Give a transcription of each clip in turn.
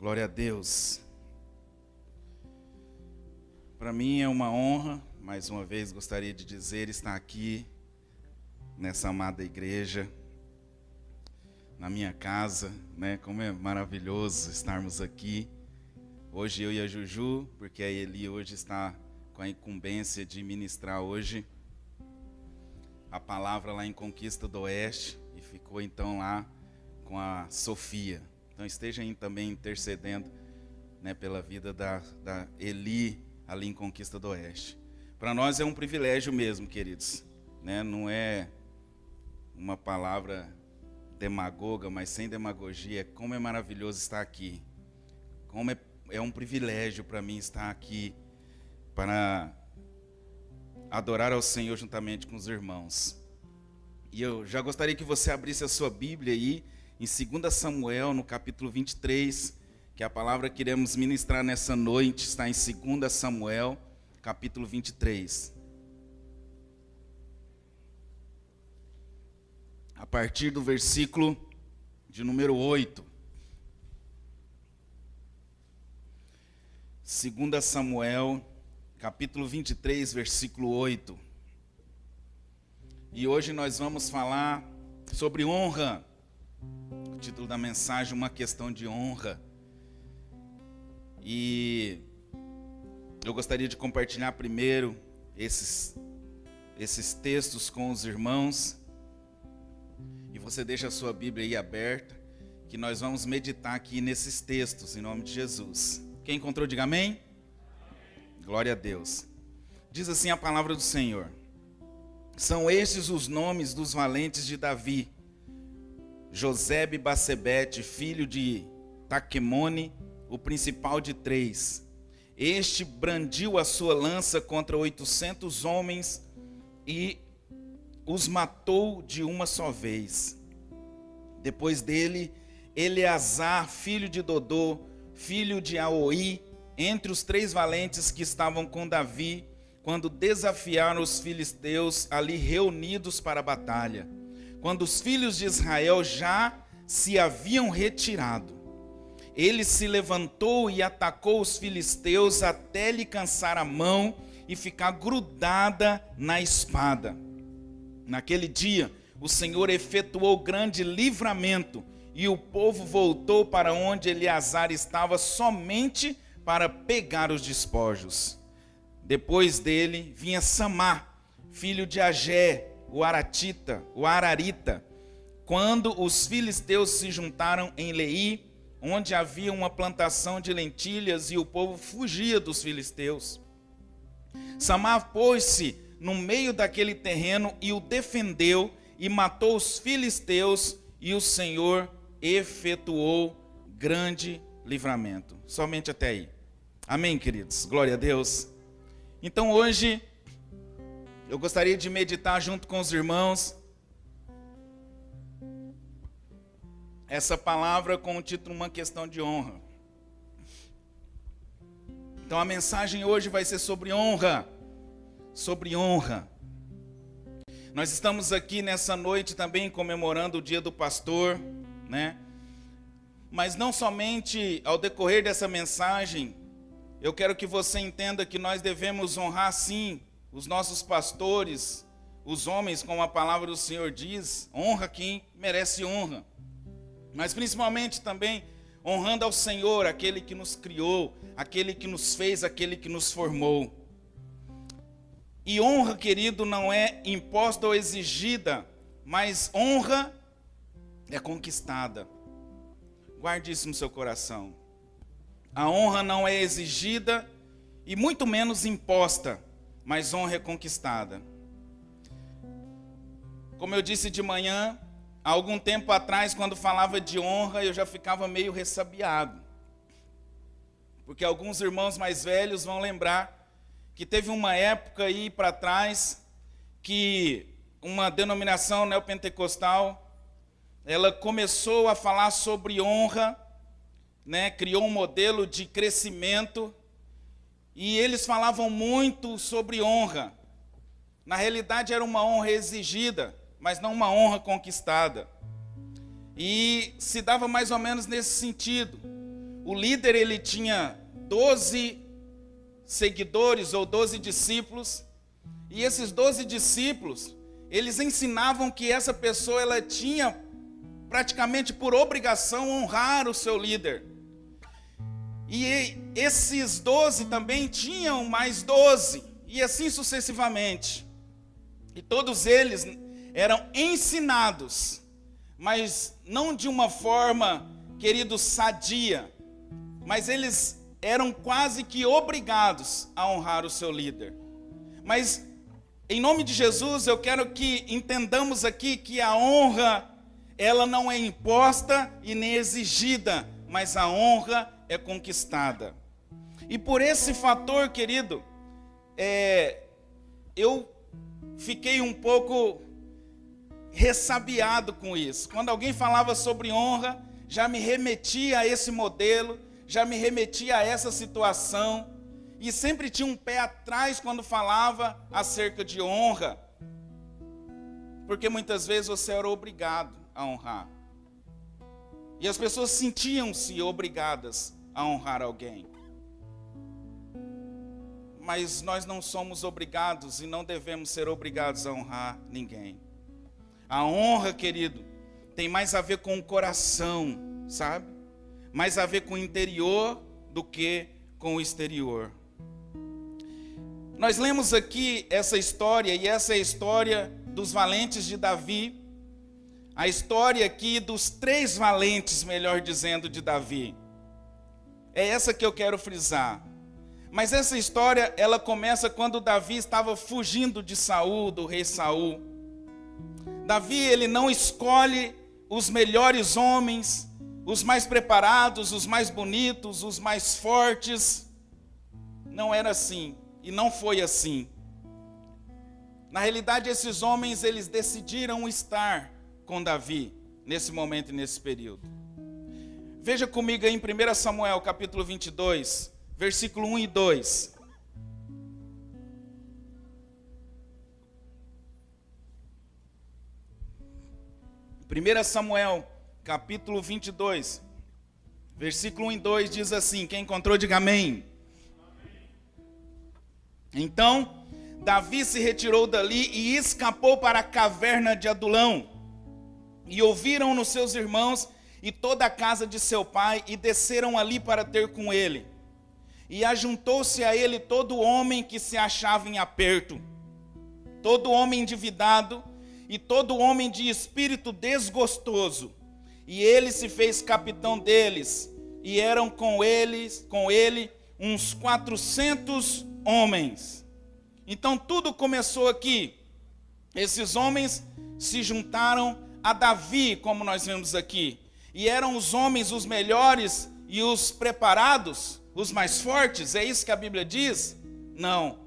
Glória a Deus. Para mim é uma honra, mais uma vez gostaria de dizer, estar aqui nessa amada igreja, na minha casa, né? Como é maravilhoso estarmos aqui. Hoje eu e a Juju, porque a Eli hoje está com a incumbência de ministrar hoje a palavra lá em Conquista do Oeste e ficou então lá com a Sofia. Então esteja aí também intercedendo, né, pela vida da Eli ali em Conquista do Oeste. Para nós é um privilégio mesmo, queridos, né? Não é uma palavra demagoga, mas sem demagogia. Como é maravilhoso estar aqui. Como é um privilégio para mim estar aqui para adorar ao Senhor juntamente com os irmãos. E eu já gostaria que você abrisse a sua Bíblia aí em 2 Samuel, no capítulo 23, que a palavra que iremos ministrar nessa noite está em 2 Samuel, capítulo 23. A partir do versículo de número 8. 2 Samuel, capítulo 23, versículo 8. E hoje nós vamos falar sobre honra. O título da mensagem, uma questão de honra. E eu gostaria de compartilhar primeiro esses textos com os irmãos. E você deixa a sua Bíblia aí aberta, que nós vamos meditar aqui nesses textos, em nome de Jesus. Quem encontrou, diga amém. Glória a Deus. Diz assim a palavra do Senhor: são estes os nomes dos valentes de Davi: Josebe-Basebete, filho de Taquemone, o principal de 3. Este brandiu a sua lança contra 800 homens e os matou de uma só vez. Depois dele, Eleazar, filho de Dodô, filho de Aoi, entre os 3 valentes que estavam com Davi, quando desafiaram os filisteus ali reunidos para a batalha, quando os filhos de Israel já se haviam retirado. Ele se levantou e atacou os filisteus até lhe cansar a mão e ficar grudada na espada. Naquele dia, o Senhor efetuou grande livramento, e o povo voltou para onde Eleazar estava somente para pegar os despojos. Depois dele vinha Samá, filho de Agé, o Ararita, quando os filisteus se juntaram em Leí, onde havia uma plantação de lentilhas, e o povo fugia dos filisteus. Samá pôs-se no meio daquele terreno e o defendeu, e matou os filisteus, e o Senhor efetuou grande livramento. Somente até aí. Amém, queridos? Glória a Deus. Então hoje eu gostaria de meditar junto com os irmãos essa palavra com o título Uma Questão de Honra. Então a mensagem hoje vai ser sobre honra. Sobre honra. Nós estamos aqui nessa noite também comemorando o Dia do Pastor, né? Mas não somente ao decorrer dessa mensagem, eu quero que você entenda que nós devemos honrar sim os nossos pastores, os homens, como a palavra do Senhor diz, honra quem merece honra. Mas principalmente também honrando ao Senhor, aquele que nos criou, aquele que nos fez, aquele que nos formou. E honra, querido, não é imposta ou exigida, mas honra é conquistada. Guarde isso no seu coração. A honra não é exigida e muito menos imposta, mas honra é conquistada. Como eu disse de manhã, há algum tempo atrás, quando falava de honra, eu já ficava meio ressabiado. Porque alguns irmãos mais velhos vão lembrar que teve uma época aí para trás que uma denominação neopentecostal, ela começou a falar sobre honra, né? Criou um modelo de crescimento e eles falavam muito sobre honra. Na realidade era uma honra exigida, mas não uma honra conquistada. E se dava mais ou menos nesse sentido. o líder ele tinha 12 seguidores ou 12 discípulos, e esses 12 discípulos, eles ensinavam que essa pessoa ela tinha praticamente por obrigação honrar o seu líder. E esses 12 também tinham mais 12, e assim sucessivamente. E todos eles eram ensinados, mas não de uma forma, querido, sadia, mas eles eram quase que obrigados a honrar o seu líder. Mas, em nome de Jesus, eu quero que entendamos aqui que a honra, ela não é imposta e nem exigida, mas a honra é conquistada. E por esse fator, querido, eu fiquei um pouco ressabiado com isso. Quando alguém falava sobre honra, já me remetia a esse modelo, já me remetia a essa situação, e sempre tinha um pé atrás quando falava acerca de honra, porque muitas vezes você era obrigado a honrar, e as pessoas sentiam-se obrigadas a honrar alguém. Mas nós não somos obrigados e não devemos ser obrigados a honrar ninguém. A honra, querido, tem mais a ver com o coração, sabe? Mais a ver com o interior do que com o exterior. Nós lemos aqui essa história, e essa é a história dos valentes de Davi. A história aqui dos 3 valentes, melhor dizendo, de Davi. É essa que eu quero frisar. Mas essa história, ela começa quando Davi estava fugindo de Saul, do rei Saul. Davi, ele não escolhe os melhores homens, os mais preparados, os mais bonitos, os mais fortes. Não era assim, e não foi assim. Na realidade, esses homens, eles decidiram estar com Davi, nesse momento e nesse período. Veja comigo aí em 1 Samuel, capítulo 22, versículo 1 e 2. Primeira Samuel, capítulo 22, versículo 1 e 2 diz assim, quem encontrou diga amém. Então, Davi se retirou dali e escapou para a caverna de Adulão. E ouviram-no seus irmãos e toda a casa de seu pai, e desceram ali para ter com ele. E ajuntou-se a ele todo homem que se achava em aperto, todo homem endividado, e todo homem de espírito desgostoso. E ele se fez capitão deles, e eram com ele uns 400 homens. Então tudo começou aqui. Esses homens se juntaram a Davi, como nós vemos aqui. E eram os homens os melhores e os preparados, os mais fortes, é isso que a Bíblia diz? Não.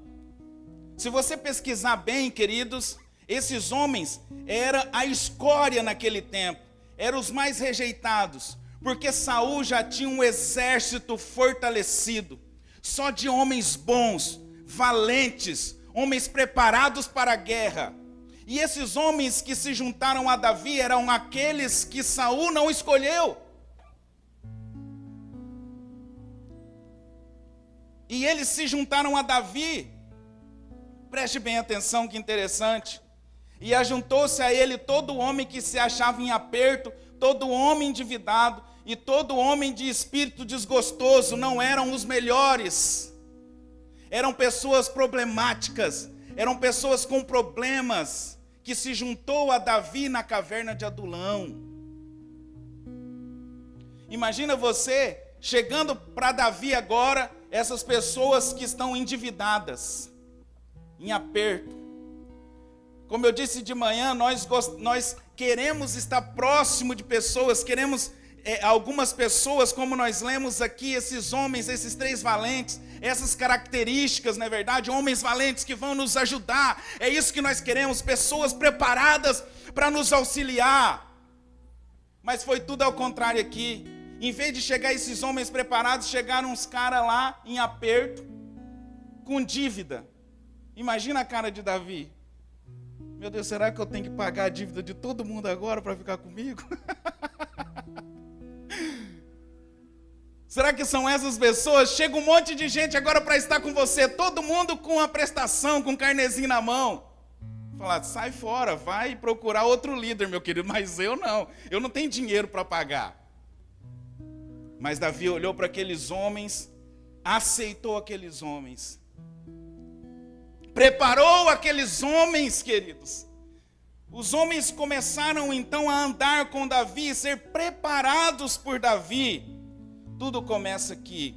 Se você pesquisar bem, queridos, esses homens eram a escória naquele tempo, eram os mais rejeitados, porque Saul já tinha um exército fortalecido, só de homens bons, valentes, homens preparados para a guerra. E esses homens que se juntaram a Davi eram aqueles que Saul não escolheu. E eles se juntaram a Davi. Preste bem atenção, que interessante. E ajuntou-se a ele todo homem que se achava em aperto, todo homem endividado e todo homem de espírito desgostoso. Não eram os melhores. Eram pessoas problemáticas, eram pessoas com problemas, que se juntou a Davi na caverna de Adulão. Imagina você chegando para Davi agora, essas pessoas que estão endividadas, em aperto. Como eu disse de manhã, nós queremos estar próximo de pessoas, queremos algumas pessoas, como nós lemos aqui, esses homens, esses 3 valentes, essas características, não é verdade? Homens valentes que vão nos ajudar, é isso que nós queremos, pessoas preparadas para nos auxiliar. Mas foi tudo ao contrário aqui. Em vez de chegar esses homens preparados, chegaram uns caras lá em aperto, com dívida. Imagina a cara de Davi. Meu Deus, será que eu tenho que pagar a dívida de todo mundo agora para ficar comigo? Será que são essas pessoas? Chega um monte de gente agora para estar com você, todo mundo com a prestação, com o carnezinho na mão. Falar, sai fora, vai procurar outro líder, meu querido, mas eu não tenho dinheiro para pagar. Mas Davi olhou para aqueles homens, aceitou aqueles homens, preparou aqueles homens, queridos. Os homens começaram então a andar com Davi, ser preparados por Davi. Tudo começa aqui.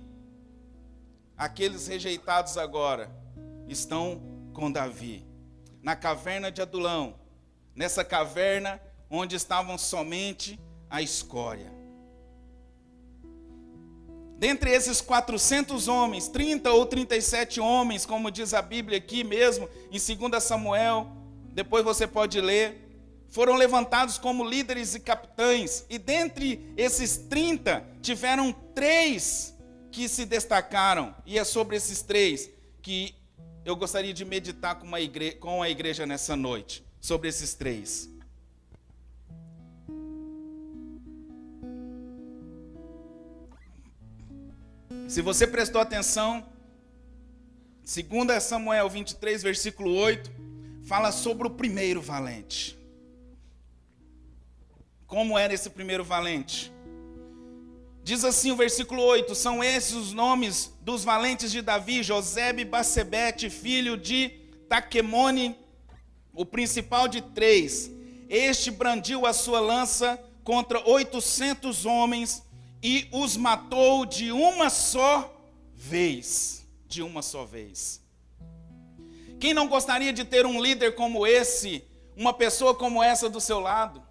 Aqueles rejeitados agora estão com Davi, na caverna de Adulão, nessa caverna onde estavam somente a escória. Dentre esses 400 homens, 30 ou 37 homens, como diz a Bíblia aqui mesmo, em 2 Samuel, depois você pode ler, foram levantados como líderes e capitães, e dentre esses 30, tiveram 3 que se destacaram, e é sobre esses 3 que eu gostaria de meditar com a igreja nessa noite, sobre esses 3. Se você prestou atenção, 2 Samuel 23, versículo 8, fala sobre o primeiro valente. Como era esse primeiro valente? Diz assim o versículo 8, são esses os nomes dos valentes de Davi, Josebe, Basebete, filho de Taquemone, o principal de 3. Este brandiu a sua lança contra 800 homens e os matou de uma só vez. De uma só vez. Quem não gostaria de ter um líder como esse, uma pessoa como essa do seu lado?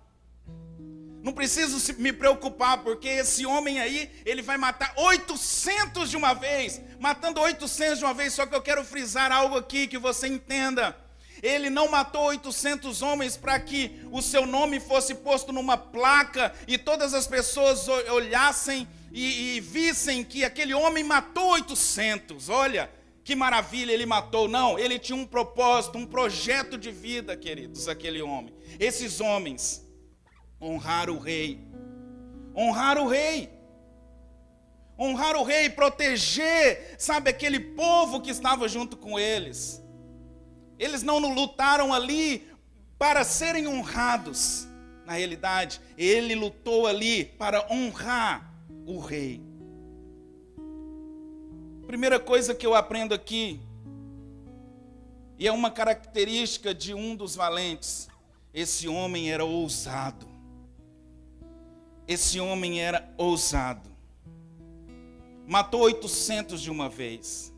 Não preciso me preocupar, porque esse homem aí, ele vai matar 800 de uma vez. Matando 800 de uma vez, só que eu quero frisar algo aqui que você entenda. Ele não matou 800 homens para que o seu nome fosse posto numa placa e todas as pessoas olhassem e vissem que aquele homem matou 800. Olha, que maravilha, ele matou. Não, ele tinha um propósito, um projeto de vida, queridos, aquele homem. Esses homens honraram o rei. Honrar o rei. Honrar o rei, proteger, sabe, aquele povo que estava junto com eles. Eles não lutaram ali para serem honrados. Na realidade, ele lutou ali para honrar o rei. Primeira coisa que eu aprendo aqui, e é uma característica de um dos valentes, esse homem era ousado. Esse homem era ousado. Matou 800 de uma vez.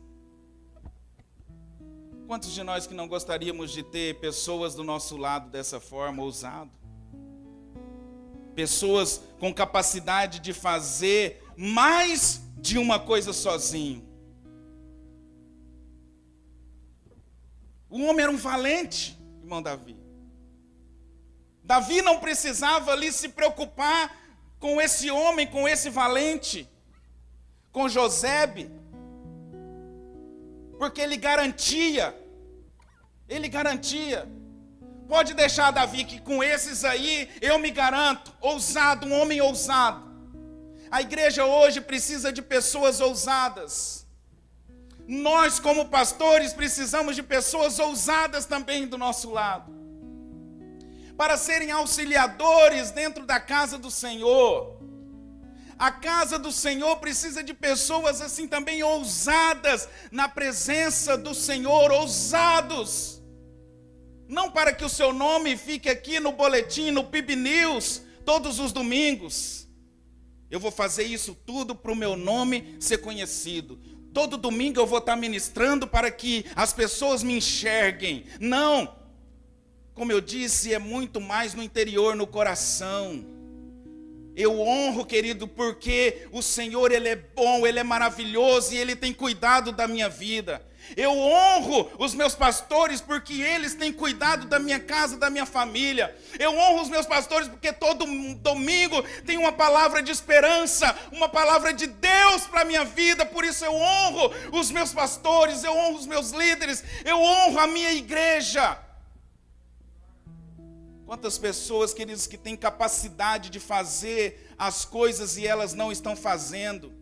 Quantos de nós que não gostaríamos de ter pessoas do nosso lado dessa forma, ousado? Pessoas com capacidade de fazer mais de uma coisa sozinho. O homem era um valente, irmão Davi. Davi não precisava ali se preocupar com esse homem, com esse valente, com Josebe, porque ele garantia, pode deixar, Davi, que com esses aí eu me garanto, ousado, um homem ousado. A igreja hoje precisa de pessoas ousadas. Nós, como pastores, precisamos de pessoas ousadas também do nosso lado, para serem auxiliadores dentro da casa do Senhor. A casa do Senhor precisa de pessoas assim também ousadas na presença do Senhor, ousados. Não para que o seu nome fique aqui no boletim, no PIB News, todos os domingos. Eu vou fazer isso tudo para o meu nome ser conhecido. Todo domingo eu vou estar ministrando para que as pessoas me enxerguem. Não! Como eu disse, é muito mais no interior, no coração. Eu honro, querido, porque o Senhor, Ele é bom, Ele é maravilhoso e Ele tem cuidado da minha vida. Eu honro os meus pastores porque eles têm cuidado da minha casa, da minha família. Eu honro os meus pastores porque todo domingo tem uma palavra de esperança, uma palavra de Deus para a minha vida. Por isso eu honro os meus pastores, eu honro os meus líderes, eu honro a minha igreja. Quantas pessoas, queridos, que têm capacidade de fazer as coisas e elas não estão fazendo.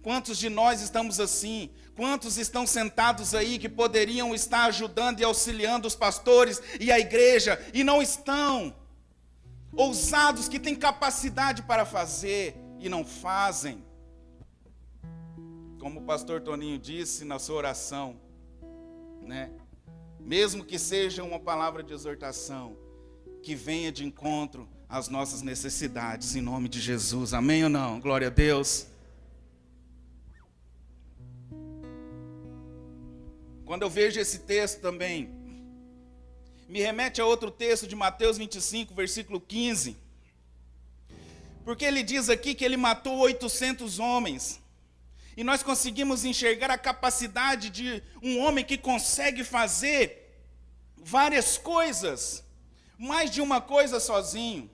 Quantos de nós estamos assim? Quantos estão sentados aí que poderiam estar ajudando e auxiliando os pastores e a igreja e não estão? Ousados que têm capacidade para fazer e não fazem. Como o pastor Toninho disse na sua oração, né? Mesmo que seja uma palavra de exortação, que venha de encontro às nossas necessidades, em nome de Jesus. Amém ou não? Glória a Deus. Quando eu vejo esse texto também, me remete a outro texto de Mateus 25, versículo 15. Porque ele diz aqui que ele matou 800 homens. E nós conseguimos enxergar a capacidade de um homem que consegue fazer várias coisas, mais de uma coisa sozinho.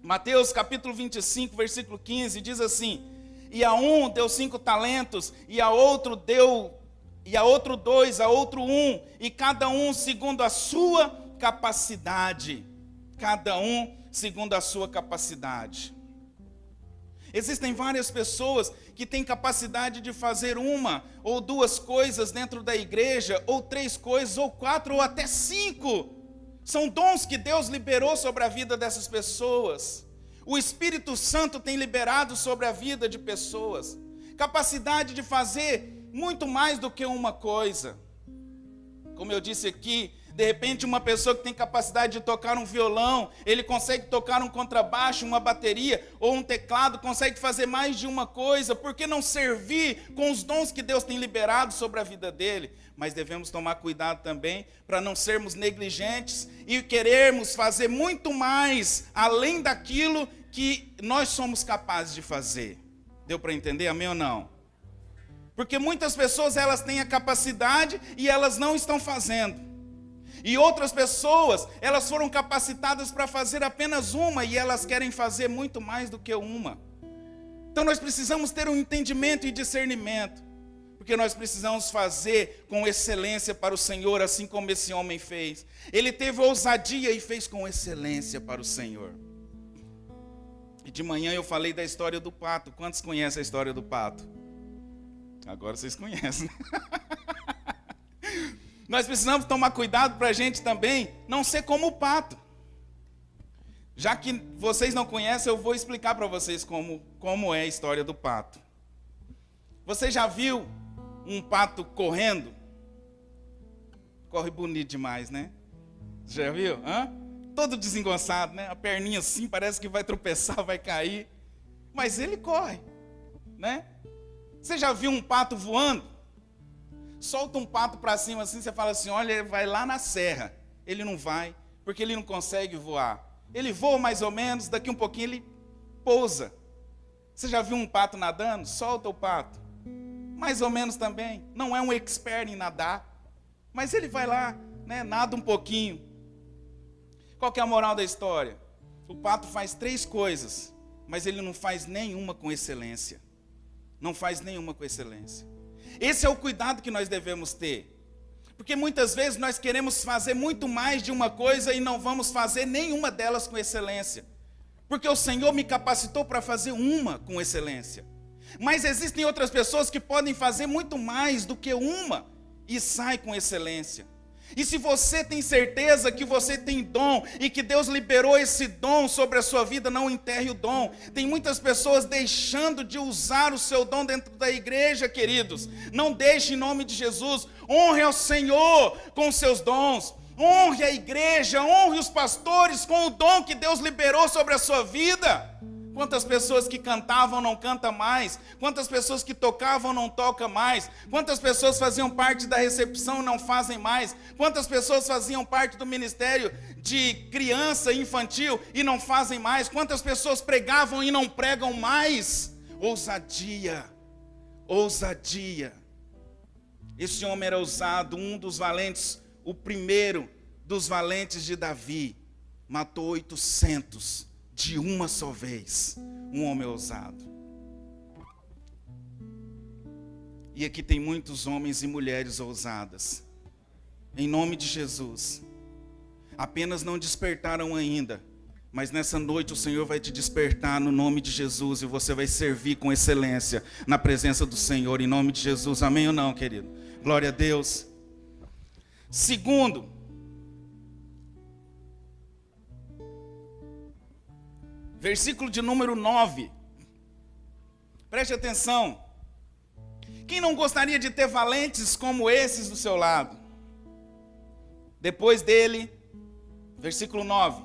Mateus capítulo 25, versículo 15, diz assim: e a um deu 5 talentos, e a outro 2, a outro 1, e cada um segundo a sua capacidade. Cada um segundo a sua capacidade. Existem várias pessoas que têm capacidade de fazer 1 ou 2 coisas dentro da igreja, ou 3 coisas, ou 4, ou até 5. São dons que Deus liberou sobre a vida dessas pessoas. O Espírito Santo tem liberado sobre a vida de pessoas. Capacidade de fazer muito mais do que uma coisa. Como eu disse aqui, de repente uma pessoa que tem capacidade de tocar um violão, ele consegue tocar um contrabaixo, uma bateria ou um teclado, consegue fazer mais de uma coisa. Por que não servir com os dons que Deus tem liberado sobre a vida dele? Mas devemos tomar cuidado também para não sermos negligentes e querermos fazer muito mais além daquilo que nós somos capazes de fazer. Deu para entender? Amém ou não? Porque muitas pessoas elas têm a capacidade e elas não estão fazendo. E outras pessoas, elas foram capacitadas para fazer apenas uma e elas querem fazer muito mais do que uma. Então nós precisamos ter um entendimento e discernimento, porque nós precisamos fazer com excelência para o Senhor, assim como esse homem fez. Ele teve ousadia e fez com excelência para o Senhor. E de manhã eu falei da história do pato. Quantos conhecem a história do pato? Agora vocês conhecem. Nós precisamos tomar cuidado para a gente também não ser como o pato. Já que vocês não conhecem, eu vou explicar para vocês como é a história do pato. Você já viu um pato correndo? Corre bonito demais, né? Já viu? Todo desengonçado, né? A perninha assim, parece que vai tropeçar, vai cair. Mas ele corre, né? Você já viu um pato voando? Solta um pato para cima assim, você fala assim, olha, ele vai lá na serra. Ele não vai, porque ele não consegue voar. Ele voa mais ou menos, daqui um pouquinho ele pousa. Você já viu um pato nadando? Solta o pato. Mais ou menos também. Não é um expert em nadar, mas ele vai lá, né, nada um pouquinho. Qual que é a moral da história? O pato faz 3 coisas, mas ele não faz nenhuma com excelência. Não faz nenhuma com excelência. Esse é o cuidado que nós devemos ter. Porque muitas vezes nós queremos fazer muito mais de uma coisa e não vamos fazer nenhuma delas com excelência. Porque o Senhor me capacitou para fazer uma com excelência. Mas existem outras pessoas que podem fazer muito mais do que uma e sai com excelência. E se você tem certeza que você tem dom e que Deus liberou esse dom sobre a sua vida, não enterre o dom. Tem muitas pessoas deixando de usar o seu dom dentro da igreja, queridos. Não deixe em nome de Jesus. Honre ao Senhor com os seus dons. Honre a igreja, honre os pastores com o dom que Deus liberou sobre a sua vida. Quantas pessoas que cantavam não cantam mais? Quantas pessoas que tocavam não tocam mais? Quantas pessoas faziam parte da recepção e não fazem mais? Quantas pessoas faziam parte do ministério de criança e infantil e não fazem mais? Quantas pessoas pregavam e não pregam mais? Ousadia, ousadia. Esse homem era ousado, um dos valentes, o primeiro dos valentes de Davi, matou 800 de uma só vez, um homem ousado. E aqui tem muitos homens e mulheres ousadas, em nome de Jesus. Apenas não despertaram ainda, Mas nessa noite o Senhor vai te despertar no nome de Jesus e você vai servir com excelência na presença do Senhor, em nome de Jesus. Amém ou não, querido? Glória a Deus. Segundo, versículo de número 9. Preste atenção. Quem não gostaria de ter valentes como esses do seu lado? Depois dele, versículo 9,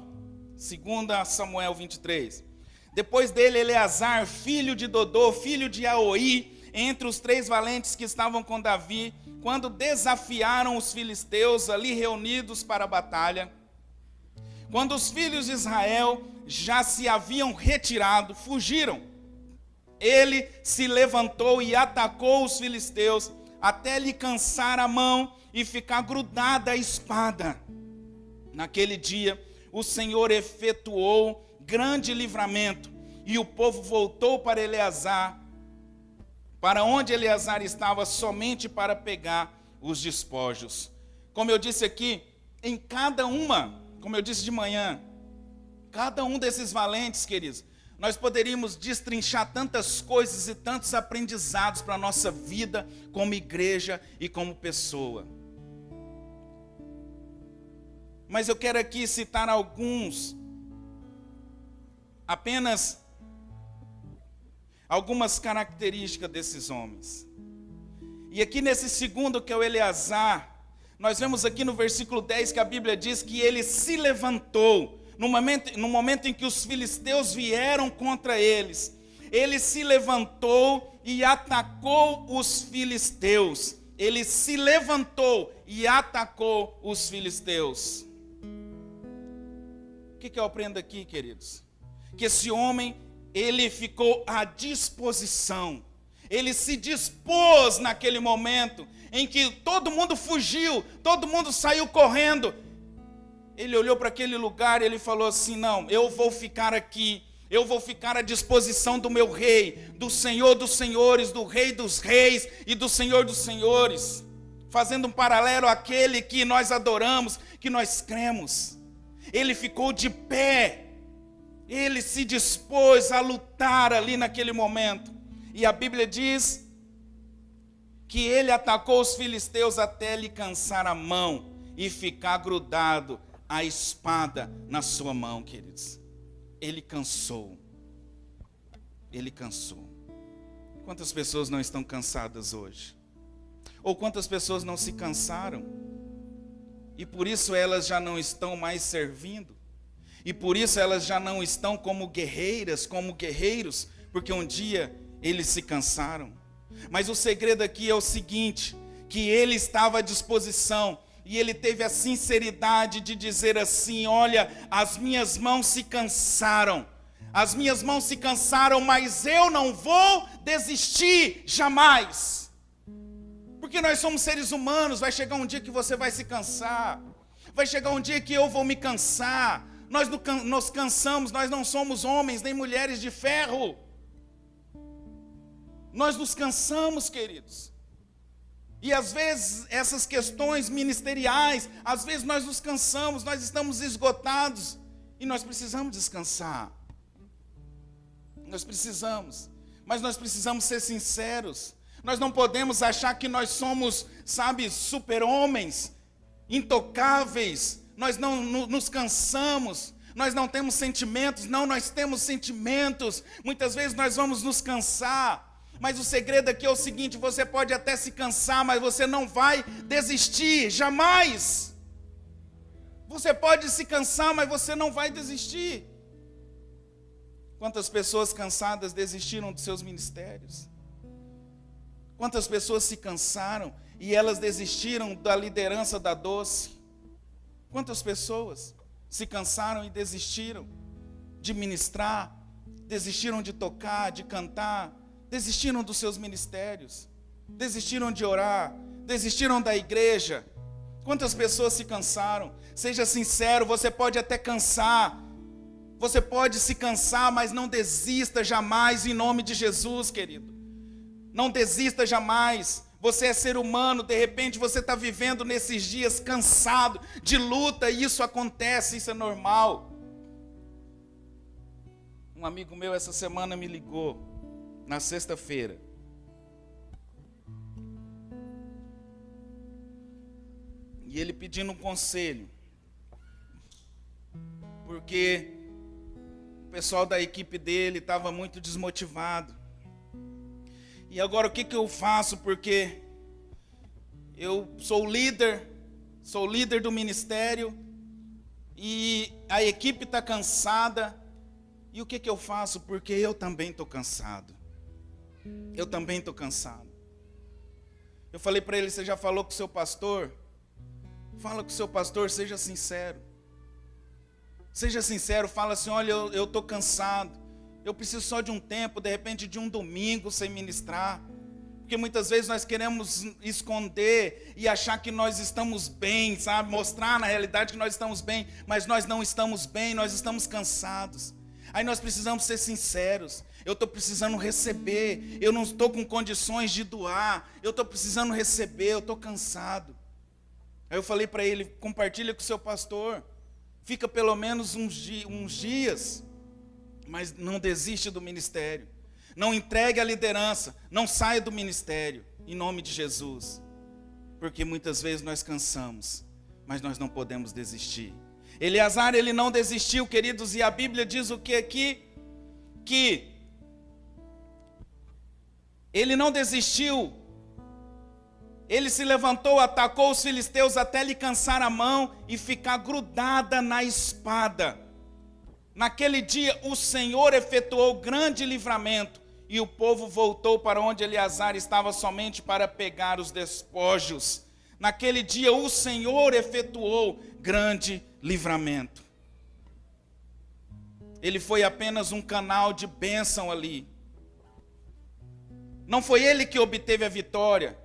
2 Samuel 23. Depois dele, Eleazar, filho de Dodô, filho de Aoi, entre os 3 valentes que estavam com Davi, quando desafiaram os filisteus ali reunidos para a batalha. Quando os filhos de Israel já se haviam retirado, fugiram. Ele se levantou e atacou os filisteus, até lhe cansar a mão e ficar grudada a espada. Naquele dia, o Senhor efetuou grande livramento, e o povo voltou para Eleazar, para onde Eleazar estava, somente para pegar os despojos. Como eu disse aqui, em cada uma, como eu disse de manhã, cada um desses valentes, queridos, nós poderíamos destrinchar tantas coisas e tantos aprendizados para a nossa vida como igreja e como pessoa. Mas eu quero aqui citar apenas algumas características desses homens. E aqui nesse segundo, que é o Eleazar, nós vemos aqui no versículo 10 que a Bíblia diz que ele se levantou. No momento em que os filisteus vieram contra eles, ele se levantou e atacou os filisteus. Ele se levantou e atacou os filisteus. O que eu aprendo aqui, queridos? Que esse homem, ele ficou à disposição. Ele se dispôs naquele momento em que todo mundo fugiu, todo mundo saiu correndo. Ele olhou para aquele lugar e ele falou assim: não, eu vou ficar aqui, eu vou ficar à disposição do meu rei, do Senhor dos senhores, do rei dos reis e do Senhor dos senhores. Fazendo um paralelo àquele que nós adoramos, que nós cremos. Ele ficou de pé, ele se dispôs a lutar ali naquele momento. E a Bíblia diz que ele atacou os filisteus até lhe cansar a mão e ficar grudado a espada na sua mão, queridos. Ele cansou. Ele cansou. Quantas pessoas não estão cansadas hoje? Ou quantas pessoas não se cansaram? E por isso elas já não estão mais servindo. E por isso elas já não estão como guerreiras, como guerreiros, porque um dia eles se cansaram. Mas o segredo aqui é o seguinte, que ele estava à disposição. E ele teve a sinceridade de dizer assim: olha, as minhas mãos se cansaram. As minhas mãos se cansaram, mas eu não vou desistir jamais. Porque nós somos seres humanos, vai chegar um dia que você vai se cansar. Vai chegar um dia que eu vou me cansar. Nós nos cansamos, nós não somos homens nem mulheres de ferro. Nós nos cansamos, queridos. E às vezes essas questões ministeriais, às vezes nós nos cansamos, nós estamos esgotados e nós precisamos descansar. Nós precisamos, mas nós precisamos ser sinceros. Nós não podemos achar que nós somos, super-homens, intocáveis. Nós não nos cansamos, nós não temos sentimentos. Não, nós temos sentimentos. Muitas vezes nós vamos nos cansar. Mas o segredo aqui é o seguinte: você pode até se cansar, mas você não vai desistir, jamais. Você pode se cansar, mas você não vai desistir. Quantas pessoas cansadas desistiram dos seus ministérios? Quantas pessoas se cansaram e elas desistiram da liderança da Doce? Quantas pessoas se cansaram e desistiram de ministrar, desistiram de tocar, de cantar, desistiram dos seus ministérios, desistiram de orar, desistiram da igreja? Quantas pessoas se cansaram? Seja sincero, você pode até cansar, você pode se cansar, mas não desista jamais, em nome de Jesus, querido. Não desista jamais. Você é ser humano, de repente você está vivendo nesses dias cansado, de luta, e isso acontece, isso é normal. Um amigo meu essa semana me ligou, na sexta-feira. E ele pedindo um conselho. Porque o pessoal da equipe dele estava muito desmotivado. E agora o que eu faço? Porque eu sou líder do ministério e a equipe está cansada. E o que eu faço? Porque eu também estou cansado. Eu também estou cansado. Eu falei para ele, você já falou com o seu pastor? Fala com o seu pastor, seja sincero. Seja sincero, fala assim, olha, eu estou cansado. Eu preciso só de um tempo, de repente de um domingo sem ministrar. Porque muitas vezes nós queremos esconder e achar que nós estamos bem, sabe? Mostrar na realidade que nós estamos bem, mas nós não estamos bem, nós estamos cansados. Aí nós precisamos ser sinceros. Eu estou precisando receber, eu não estou com condições de doar, eu estou precisando receber, eu estou cansado. Aí eu falei para ele, compartilha com o seu pastor, fica pelo menos uns dias, mas não desiste do ministério. Não entregue a liderança, não saia do ministério, em nome de Jesus. Porque muitas vezes nós cansamos, mas nós não podemos desistir. Eleazar, ele não desistiu, queridos, e a Bíblia diz o que aqui? Que ele não desistiu. Ele se levantou, atacou os filisteus até lhe cansar a mão e ficar grudada na espada. Naquele dia o Senhor efetuou grande livramento e o povo voltou para onde Eleazar estava somente para pegar os despojos. Naquele dia o Senhor efetuou grande livramento. Ele foi apenas um canal de bênção ali. Não foi ele que obteve a vitória.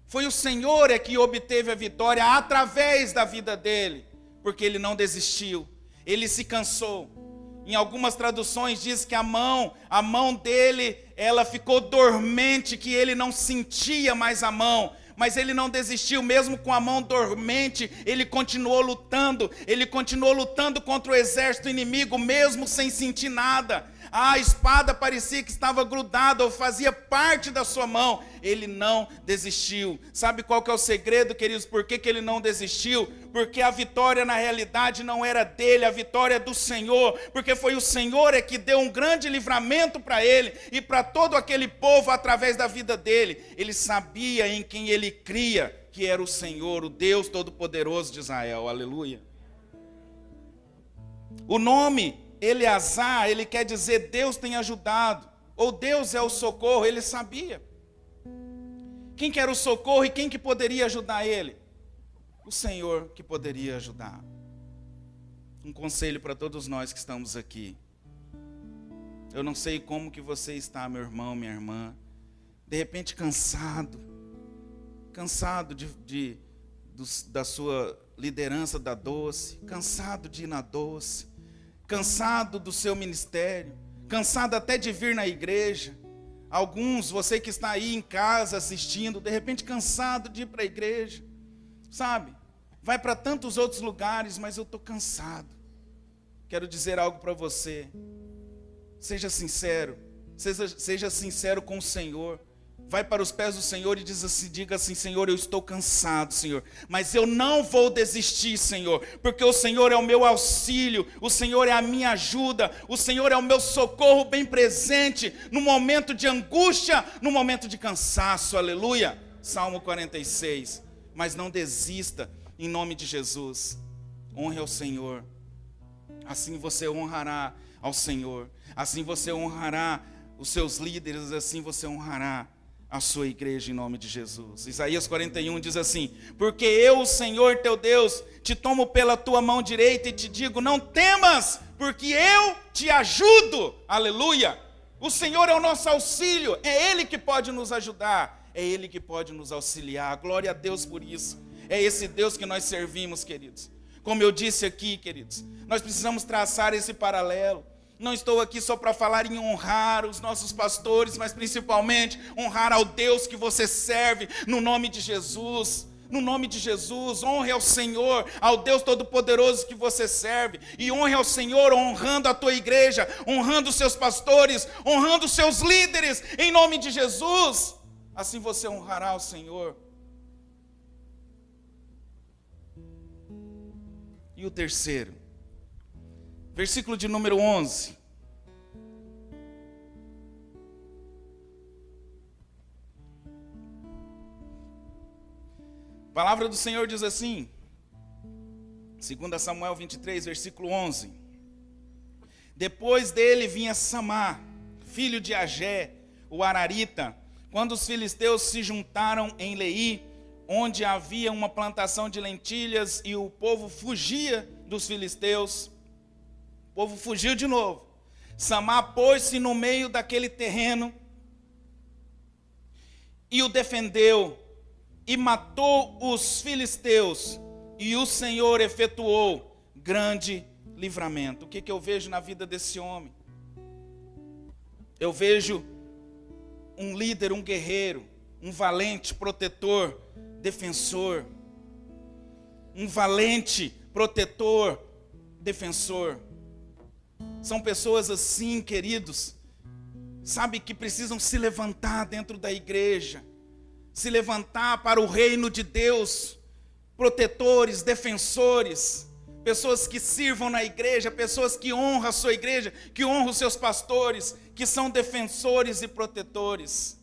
Foi o Senhor que obteve a vitória através da vida dele. Porque ele não desistiu. Ele se cansou. Em algumas traduções diz que a mão dele, ela ficou dormente, que ele não sentia mais a mão. Mas ele não desistiu, mesmo com a mão dormente, ele continuou lutando contra o exército inimigo, mesmo sem sentir nada. A espada parecia que estava grudada ou fazia parte da sua mão. Ele não desistiu. Sabe qual que é o segredo, queridos? Por que ele não desistiu? Porque a vitória na realidade não era dele, a vitória é do Senhor. Porque foi o Senhor que deu um grande livramento para ele e para todo aquele povo através da vida dele. Ele sabia em quem ele cria, que era o Senhor, o Deus Todo-Poderoso de Israel. Aleluia. O nome Eleazar, ele quer dizer Deus tem ajudado, ou Deus é o socorro. Ele sabia quem que era o socorro e quem que poderia ajudar ele. O Senhor que poderia ajudar. Um conselho para todos nós que estamos aqui. Eu não sei como que você está, meu irmão, minha irmã, de repente cansado da sua liderança da Doce, cansado de ir na Doce, cansado do seu ministério, cansado até de vir na igreja. Alguns, você que está aí em casa assistindo, de repente cansado de ir para a igreja, sabe? Vai para tantos outros lugares, mas eu estou cansado. Quero dizer algo para você. Seja sincero com o Senhor. Vai para os pés do Senhor e diga assim, Senhor, eu estou cansado, Senhor, mas eu não vou desistir, Senhor, porque o Senhor é o meu auxílio, o Senhor é a minha ajuda, o Senhor é o meu socorro bem presente, no momento de angústia, no momento de cansaço, aleluia. Salmo 46, mas não desista, em nome de Jesus. Honre ao Senhor, assim você honrará ao Senhor, assim você honrará os seus líderes, assim você honrará a sua igreja em nome de Jesus. Isaías 41 diz assim: porque eu, o Senhor teu Deus, te tomo pela tua mão direita e te digo, não temas, porque eu te ajudo. Aleluia. O Senhor é o nosso auxílio, é Ele que pode nos ajudar, é Ele que pode nos auxiliar. Glória a Deus por isso. É esse Deus que nós servimos, queridos. Como eu disse aqui, queridos, nós precisamos traçar esse paralelo. Não estou aqui só para falar em honrar os nossos pastores, mas principalmente honrar ao Deus que você serve, no nome de Jesus. no nome de Jesus. Honre ao Senhor, ao Deus Todo-Poderoso que você serve. E honre ao Senhor honrando a tua igreja, honrando os seus pastores, honrando os seus líderes, em nome de Jesus. Assim você honrará o Senhor. E o terceiro, versículo de número 11. A palavra do Senhor diz assim, 2 Samuel 23, versículo 11. Depois dele vinha Samá, filho de Agé, o Ararita, quando os filisteus se juntaram em Leí, onde havia uma plantação de lentilhas, e o povo fugia dos filisteus. O povo fugiu de novo. Samá pôs-se no meio daquele terreno e o defendeu, e matou os filisteus, e o Senhor efetuou grande livramento. O que eu vejo na vida desse homem? Eu vejo um líder, um guerreiro, um valente protetor, defensor. Um valente protetor, defensor. São pessoas assim, queridos, sabe, que precisam se levantar dentro da igreja, se levantar para o reino de Deus, protetores, defensores, pessoas que sirvam na igreja, pessoas que honram a sua igreja, que honram os seus pastores, que são defensores e protetores.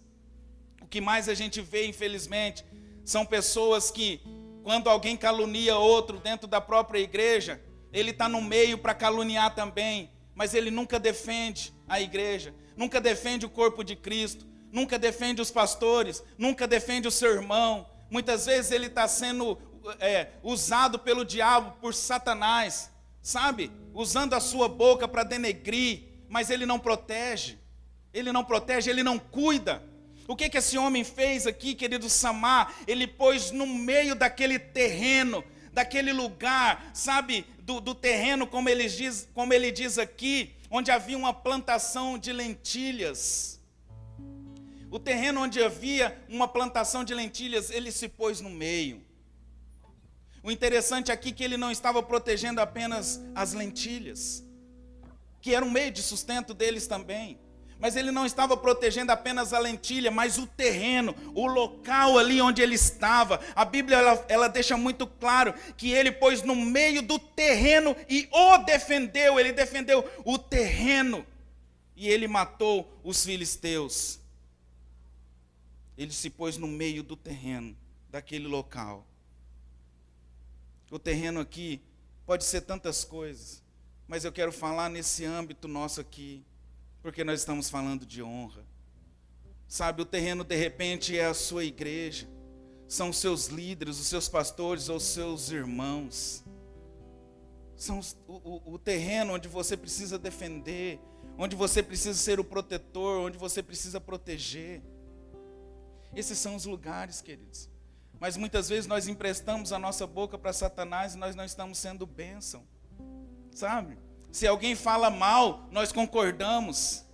O que mais a gente vê, infelizmente, são pessoas que, quando alguém calunia outro dentro da própria igreja, ele está no meio para caluniar também, mas ele nunca defende a igreja, nunca defende o corpo de Cristo, nunca defende os pastores, nunca defende o seu irmão. Muitas vezes ele está sendo usado pelo diabo, por Satanás, sabe? Usando a sua boca para denegrir, mas ele não protege, ele não cuida. O que esse homem fez aqui, querido Samá? Ele pôs no meio daquele terreno, daquele lugar, sabe? Do terreno, como ele diz aqui, onde havia uma plantação de lentilhas. O terreno onde havia uma plantação de lentilhas, ele se pôs no meio. O interessante aqui é que ele não estava protegendo apenas as lentilhas, que era um meio de sustento deles também. Mas ele não estava protegendo apenas a lentilha, mas o terreno, o local ali onde ele estava. A Bíblia ela deixa muito claro que ele pôs no meio do terreno e o defendeu. Ele defendeu o terreno e ele matou os filisteus. Ele se pôs no meio do terreno, daquele local. O terreno aqui pode ser tantas coisas, mas eu quero falar nesse âmbito nosso aqui, porque nós estamos falando de honra. Sabe, o terreno de repente é a sua igreja, são os seus líderes, os seus pastores ou os seus irmãos. São o terreno onde você precisa defender, onde você precisa ser o protetor, onde você precisa proteger. Esses são os lugares, queridos. Mas muitas vezes nós emprestamos a nossa boca para Satanás e nós não estamos sendo bênção. Sabe? Se alguém fala mal, nós concordamos.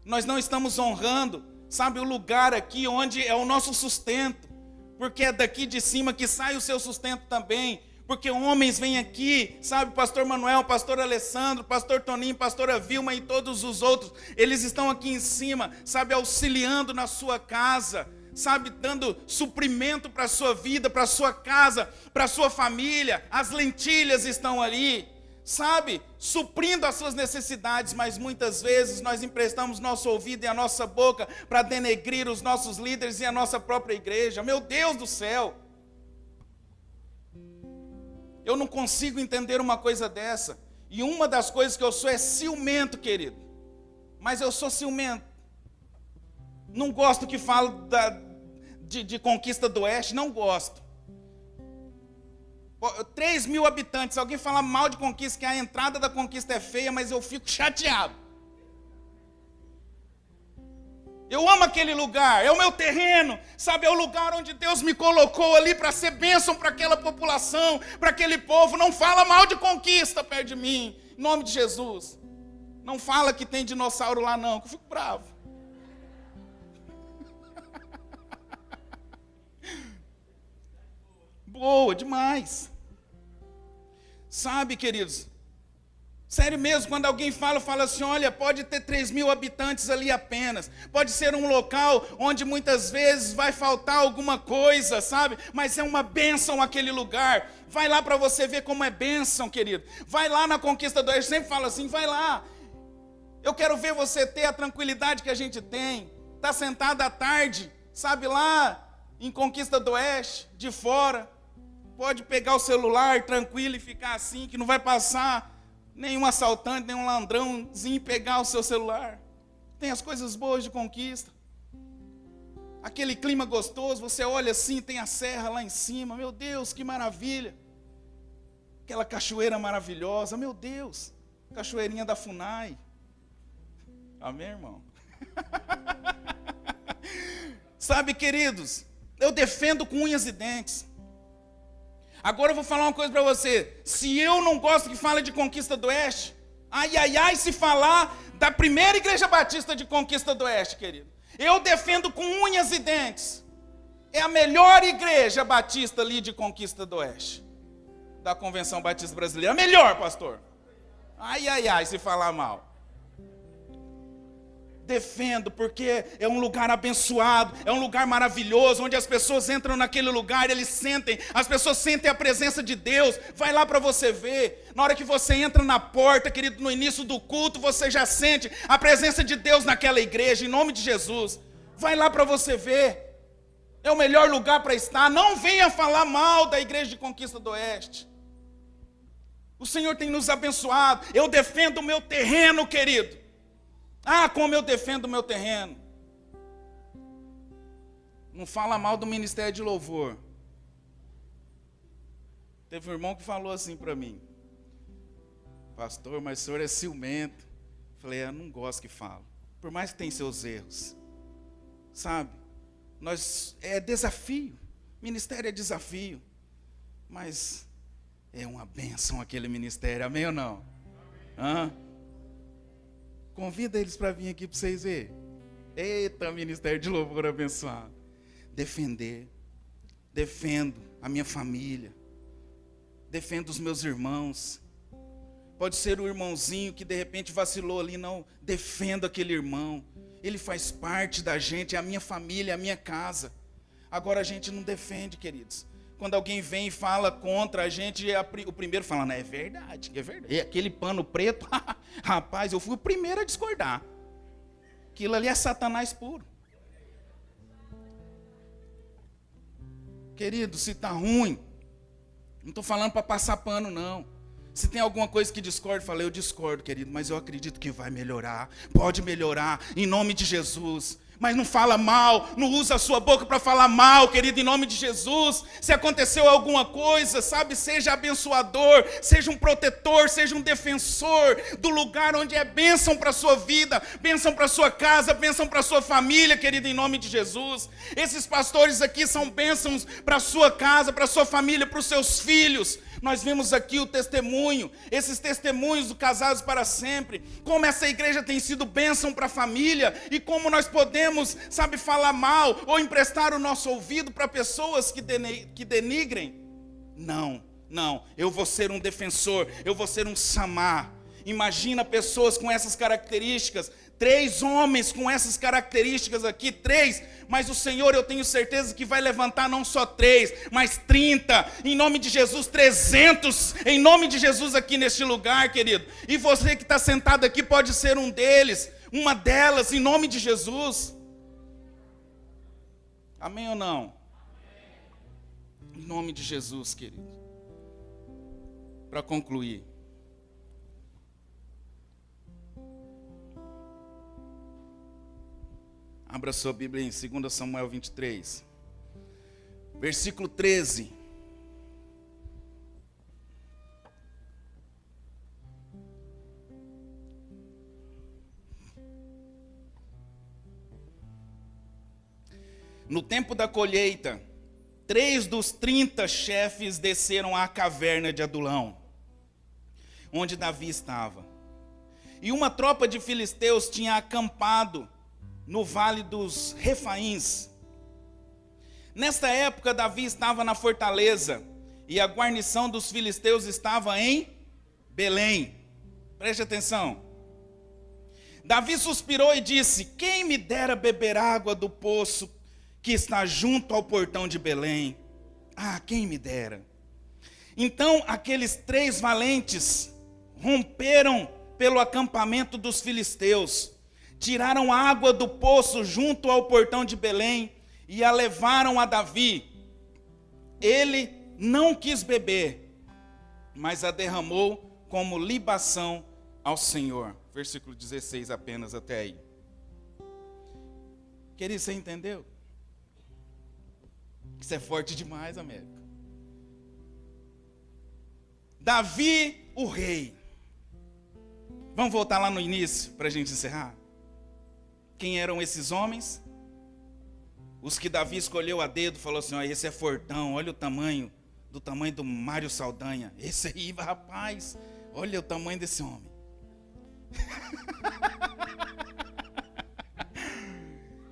Nós não estamos honrando, sabe, o lugar aqui onde é o nosso sustento. Porque é daqui de cima que sai o seu sustento também. Porque homens vêm aqui, sabe, pastor Manuel, pastor Alessandro, pastor Toninho, pastora Vilma e todos os outros. Eles estão aqui em cima, sabe, auxiliando na sua casa, sabe, dando suprimento para a sua vida, para a sua casa, para a sua família. As lentilhas estão ali, sabe, suprindo as suas necessidades, mas muitas vezes nós emprestamos nosso ouvido e a nossa boca para denegrir os nossos líderes e a nossa própria igreja. Meu Deus do céu! Eu não consigo entender uma coisa dessa. E uma das coisas que eu sou é ciumento, querido. Mas eu sou ciumento. Não gosto que falo de conquista do oeste, não gosto. 3.000 habitantes, se alguém falar mal de conquista, que a entrada da conquista é feia, mas eu fico chateado. Eu amo aquele lugar, é o meu terreno, sabe, é o lugar onde Deus me colocou ali para ser bênção para aquela população, para aquele povo. Não fala mal de conquista perto de mim, em nome de Jesus. Não fala que tem dinossauro lá não, que eu fico bravo. boa demais. Sabe, queridos, sério mesmo, quando alguém fala assim, olha, pode ter 3.000 habitantes ali apenas, pode ser um local onde muitas vezes vai faltar alguma coisa, sabe, mas é uma bênção aquele lugar. Vai lá para você ver como é bênção, querido. Vai lá na Conquista do Oeste, sempre falo assim, vai lá. Eu quero ver você ter a tranquilidade que a gente tem, tá sentado à tarde, sabe, lá em Conquista do Oeste, de fora, pode pegar o celular tranquilo e ficar assim, que não vai passar nenhum assaltante, nenhum ladrãozinho pegar o seu celular. Tem as coisas boas de Conquista. Aquele clima gostoso, você olha assim, tem a serra lá em cima, meu Deus, que maravilha. Aquela cachoeira maravilhosa, meu Deus, cachoeirinha da FUNAI. Amém, irmão? Sabe, queridos, eu defendo com unhas e dentes. Agora eu vou falar uma coisa para você. Se eu não gosto que fale de Conquista do Oeste, ai, se falar da primeira igreja batista de Conquista do Oeste, querido. Eu defendo com unhas e dentes. É a melhor igreja batista ali de Conquista do Oeste, da Convenção Batista Brasileira. A melhor, pastor. Ai, se falar mal. Defendo, porque é um lugar abençoado, é um lugar maravilhoso, onde as pessoas entram naquele lugar, as pessoas sentem a presença de Deus. Vai lá para você ver. Na hora que você entra na porta, querido, no início do culto, você já sente a presença de Deus naquela igreja, em nome de Jesus. Vai lá para você ver. É o melhor lugar para estar. Não venha falar mal da igreja de Conquista do Oeste. O Senhor tem nos abençoado. Eu defendo o meu terreno, querido. Como eu defendo o meu terreno. Não fala mal do ministério de louvor. Teve um irmão que falou assim para mim: pastor, mas o senhor é ciumento. Falei, eu não gosto que fala. Por mais que tenha seus erros. Sabe? É desafio. Ministério é desafio. Mas é uma bênção aquele ministério. Amém ou não? Convida eles para vir aqui para vocês verem. Eita, ministério de louvor abençoado. Defendo a minha família. Defendo os meus irmãos. Pode ser o irmãozinho que de repente vacilou ali, não. Defendo aquele irmão. Ele faz parte da gente, é a minha família, é a minha casa. Agora a gente não defende, queridos. Quando alguém vem e fala contra a gente, o primeiro fala, não, é verdade. E aquele pano preto, rapaz, eu fui o primeiro a discordar. Aquilo ali é Satanás puro. Querido, se está ruim, não estou falando para passar pano, não. Se tem alguma coisa que discordo, falei, eu discordo, querido, mas eu acredito que vai melhorar. Pode melhorar, em nome de Jesus. Mas não fala mal, não usa a sua boca para falar mal, querido, em nome de Jesus. Se aconteceu alguma coisa, sabe, seja abençoador, seja um protetor, seja um defensor do lugar onde é bênção para a sua vida, bênção para a sua casa, bênção para a sua família, querido, em nome de Jesus. Esses pastores aqui são bênçãos para a sua casa, para a sua família, para os seus filhos. Nós vimos aqui o testemunho, esses testemunhos do Casados para Sempre, como essa igreja tem sido bênção para a família e como nós podemos, sabe, falar mal ou emprestar o nosso ouvido para pessoas que denigrem. Não, eu vou ser um defensor, eu vou ser um Samar. Imagina pessoas com essas características, 3 homens com essas características aqui, 3, mas o Senhor, eu tenho certeza que vai levantar não só 3, mas 30, em nome de Jesus, 300, em nome de Jesus aqui neste lugar, querido. E você que está sentado aqui pode ser um deles, uma delas, em nome de Jesus. Amém ou não? Em nome de Jesus, querido. Para concluir. Abra sua Bíblia em 2 Samuel 23, versículo 13. No tempo da colheita, 3 dos 30 chefes desceram à caverna de Adulão, onde Davi estava. E uma tropa de filisteus tinha acampado no vale dos Refaíns. Nesta época, Davi estava na fortaleza e a guarnição dos filisteus estava em Belém. Preste atenção. Davi suspirou e disse: quem me dera beber água do poço que está junto ao portão de Belém? Ah, quem me dera. Então aqueles 3 valentes romperam pelo acampamento dos filisteus, tiraram a água do poço junto ao portão de Belém e a levaram a Davi. Ele não quis beber, mas a derramou como libação ao Senhor. Versículo 16 apenas até aí. Querido, você entendeu? Isso é forte demais, América. Davi, o rei. Vamos voltar lá no início para a gente encerrar? Quem eram esses homens? Os que Davi escolheu a dedo, falou assim: ó, esse é fortão, olha o tamanho do Mário Saldanha. Esse aí, rapaz, olha o tamanho desse homem.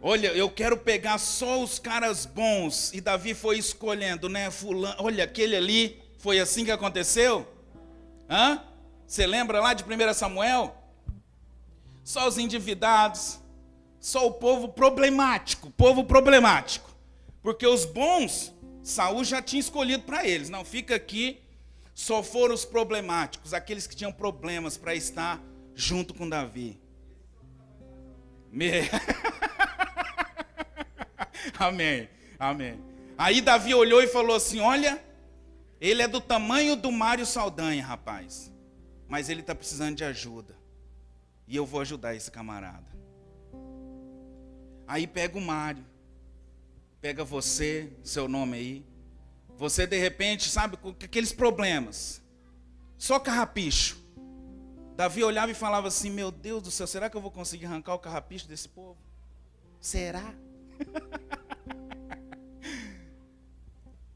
Olha, eu quero pegar só os caras bons. E Davi foi escolhendo, né? Fulano, olha, aquele ali, foi assim que aconteceu? Hã? Você lembra lá de 1 Samuel? Só os endividados, só o povo problemático. Porque os bons, Saul já tinha escolhido para eles. Não, fica aqui, só foram os problemáticos, aqueles que tinham problemas para estar junto com Davi. Amém, amém. Aí Davi olhou e falou assim: olha, ele é do tamanho do Mário Saldanha, rapaz. Mas ele está precisando de ajuda. E eu vou ajudar esse camarada. Aí pega o Mário. Pega você, seu nome aí. Você de repente, sabe, com aqueles problemas. Só carrapicho. Davi olhava e falava assim: meu Deus do céu, será que eu vou conseguir arrancar o carrapicho desse povo? Será?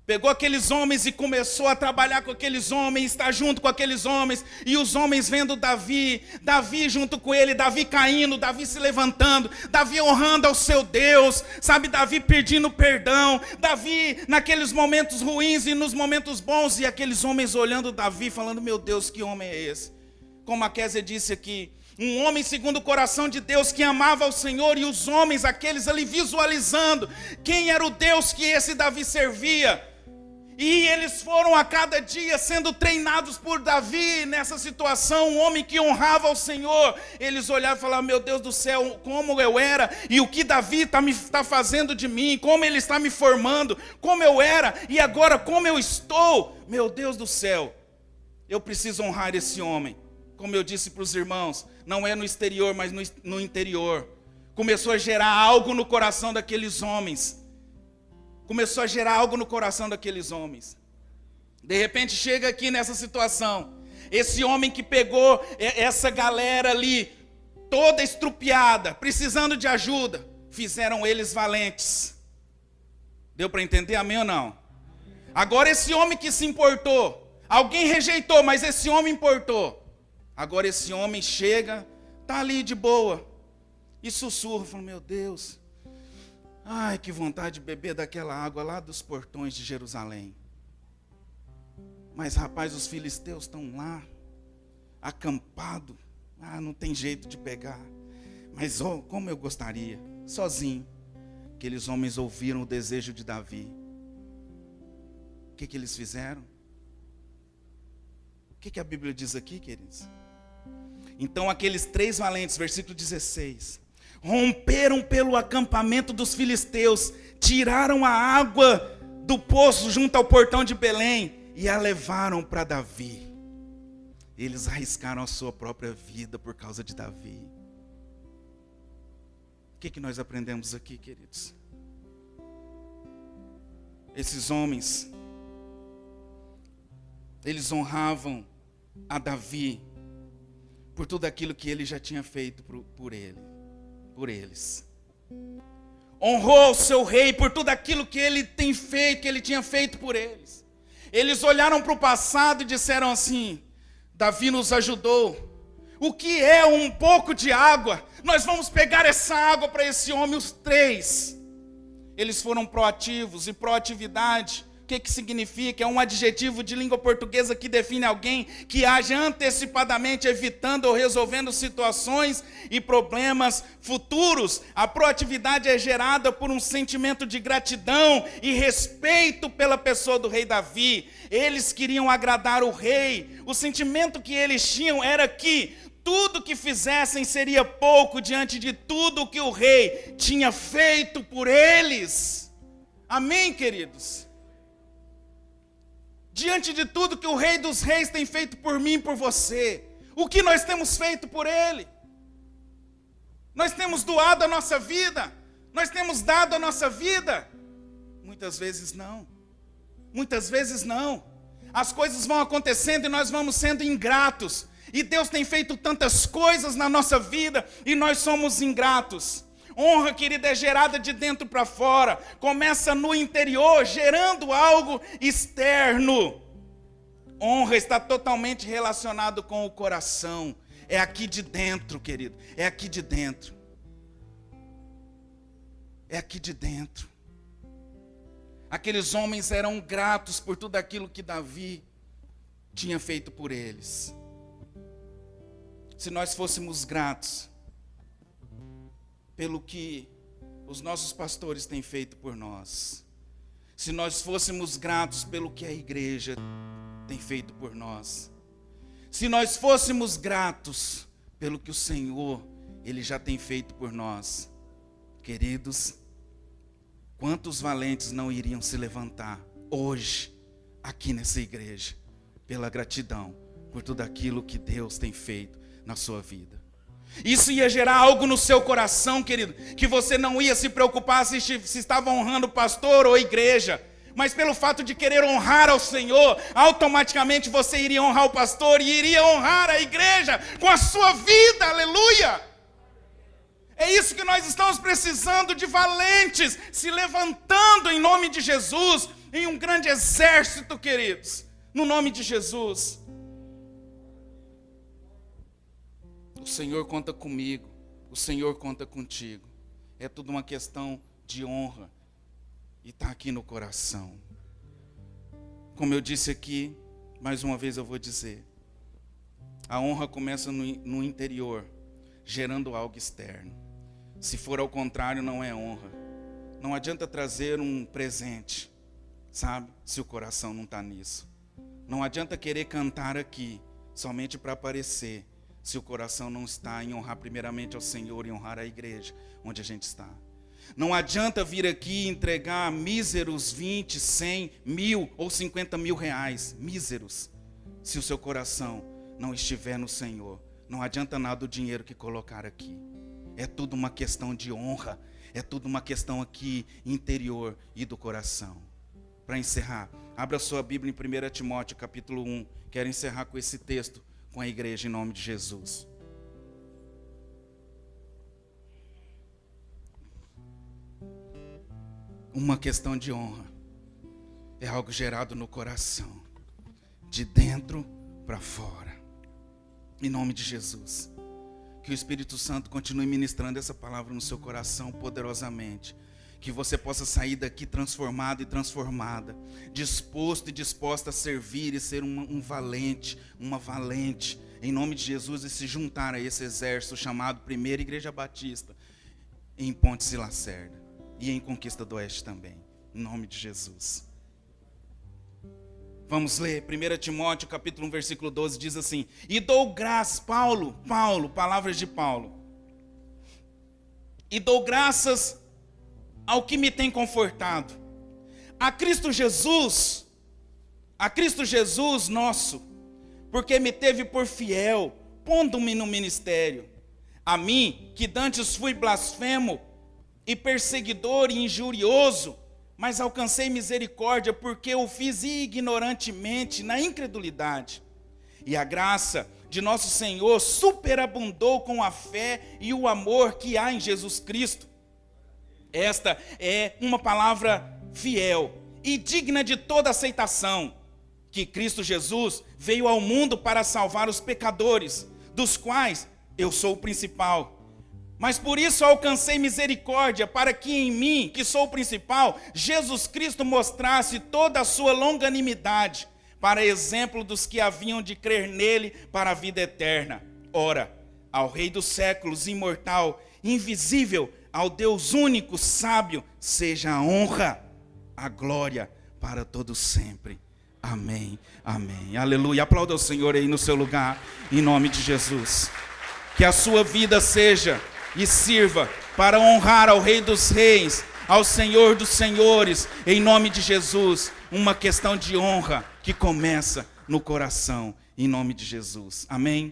Pegou aqueles homens e começou a trabalhar com aqueles homens, estar junto com aqueles homens, e os homens vendo Davi junto com ele, Davi caindo, Davi se levantando, Davi honrando ao seu Deus, sabe, Davi pedindo perdão, Davi naqueles momentos ruins e nos momentos bons, e aqueles homens olhando Davi, falando: meu Deus, que homem é esse? Como a Kézia disse aqui, um homem segundo o coração de Deus, que amava ao Senhor, e os homens, aqueles ali visualizando quem era o Deus que esse Davi servia. E eles foram a cada dia sendo treinados por Davi nessa situação, um homem que honrava ao Senhor. Eles olhavam e falavam: meu Deus do céu, como eu era, e o que Davi está fazendo de mim, como ele está me formando, como eu era, e agora como eu estou. Meu Deus do céu, eu preciso honrar esse homem. Como eu disse para os irmãos, não é no exterior, mas no interior. Começou a gerar algo no coração daqueles homens. Começou a gerar algo no coração daqueles homens. De repente chega aqui nessa situação. Esse homem que pegou essa galera ali, toda estrupiada, precisando de ajuda, fizeram eles valentes. Deu para entender, amém ou não? Agora esse homem que se importou, alguém rejeitou, mas esse homem importou. Agora esse homem chega, tá ali de boa, e sussurra, fala: meu Deus, ai, que vontade de beber daquela água lá dos portões de Jerusalém. Mas rapaz, os filisteus estão lá, acampado. Não tem jeito de pegar. Mas como eu gostaria, sozinho. Aqueles homens ouviram o desejo de Davi. O que eles fizeram? O que a Bíblia diz aqui, queridos? Então aqueles 3 valentes, versículo 16, romperam pelo acampamento dos filisteus, tiraram a água do poço junto ao portão de Belém e a levaram para Davi. Eles arriscaram a sua própria vida por causa de Davi. O que nós aprendemos aqui, queridos? Esses homens, eles honravam a Davi por tudo aquilo que ele já tinha feito por eles. Honrou o seu rei por tudo aquilo que ele tem feito, que ele tinha feito por eles. Eles olharam para o passado e disseram assim: Davi nos ajudou. O que é um pouco de água? Nós vamos pegar essa água para esse homem, os 3. Eles foram proativos, e proatividade que significa. É um adjetivo de língua portuguesa que define alguém que age antecipadamente, evitando ou resolvendo situações e problemas futuros. A proatividade é gerada por um sentimento de gratidão e respeito pela pessoa do rei Davi. Eles queriam agradar o rei. O sentimento que eles tinham era que tudo que fizessem seria pouco diante de tudo que o rei tinha feito por eles. Amém, queridos? Diante de tudo que o Rei dos Reis tem feito por mim e por você, o que nós temos feito por Ele? Nós temos doado a nossa vida? Nós temos dado a nossa vida? Muitas vezes não. Muitas vezes não. As coisas vão acontecendo e nós vamos sendo ingratos. E Deus tem feito tantas coisas na nossa vida e nós somos ingratos. Honra, querida, é gerada de dentro para fora. Começa no interior, gerando algo externo. Honra está totalmente relacionado com o coração. É aqui de dentro, querido. É aqui de dentro. É aqui de dentro. Aqueles homens eram gratos por tudo aquilo que Davi tinha feito por eles. Se nós fôssemos gratos pelo que os nossos pastores têm feito por nós, se nós fôssemos gratos pelo que a igreja tem feito por nós, se nós fôssemos gratos pelo que o Senhor, Ele já tem feito por nós, queridos, quantos valentes não iriam se levantar hoje, aqui nessa igreja, pela gratidão, por tudo aquilo que Deus tem feito na sua vida. Isso ia gerar algo no seu coração, querido, que você não ia se preocupar se estava honrando o pastor ou a igreja, mas pelo fato de querer honrar ao Senhor, automaticamente você iria honrar o pastor e iria honrar a igreja com a sua vida, aleluia! É isso que nós estamos precisando, de valentes, se levantando em nome de Jesus, em um grande exército, queridos, no nome de Jesus. O Senhor conta comigo, o Senhor conta contigo. É tudo uma questão de honra e está aqui no coração. Como eu disse aqui, mais uma vez eu vou dizer, a honra começa no interior, gerando algo externo. Se for ao contrário, não é honra. Não adianta trazer um presente, sabe, se o coração não está nisso. Não adianta querer cantar aqui, somente para aparecer, se o coração não está em honrar primeiramente ao Senhor e honrar a igreja onde a gente está. Não adianta vir aqui e entregar míseros 20, 100, 1.000 ou 50 mil reais, míseros, se o seu coração não estiver no Senhor. Não adianta nada o dinheiro que colocar aqui. É tudo uma questão de honra, é tudo uma questão aqui interior e do coração. Para encerrar, abra sua Bíblia em 1 Timóteo capítulo 1, quero encerrar com esse texto, com a igreja em nome de Jesus. Uma questão de honra é algo gerado no coração, de dentro para fora. Em nome de Jesus. Que o Espírito Santo continue ministrando essa palavra no seu coração poderosamente. Que você possa sair daqui transformado e transformada, disposto e disposta a servir e ser um valente, uma valente, em nome de Jesus, e se juntar a esse exército chamado Primeira Igreja Batista, em Pontes e Lacerda, e em Conquista do Oeste também, em nome de Jesus. Vamos ler, 1 Timóteo capítulo 1, versículo 12, diz assim: e dou graças, Paulo, palavras de Paulo, e dou graças ao que me tem confortado, a Cristo Jesus nosso, porque me teve por fiel, pondo-me no ministério, a mim, que dantes fui blasfemo, e perseguidor e injurioso, mas alcancei misericórdia, porque o fiz ignorantemente, na incredulidade, e a graça de nosso Senhor superabundou com a fé e o amor que há em Jesus Cristo. Esta é uma palavra fiel e digna de toda aceitação, que Cristo Jesus veio ao mundo para salvar os pecadores, dos quais eu sou o principal. Mas por isso alcancei misericórdia, para que em mim, que sou o principal, Jesus Cristo mostrasse toda a sua longanimidade, para exemplo dos que haviam de crer nele para a vida eterna. Ora, ao Rei dos séculos, imortal, invisível, ao Deus único, sábio, seja a honra, a glória para todos sempre. Amém, amém, aleluia. Aplauda o Senhor aí no seu lugar, em nome de Jesus. Que a sua vida seja e sirva para honrar ao Rei dos reis, ao Senhor dos senhores, em nome de Jesus. Uma questão de honra que começa no coração, em nome de Jesus. Amém.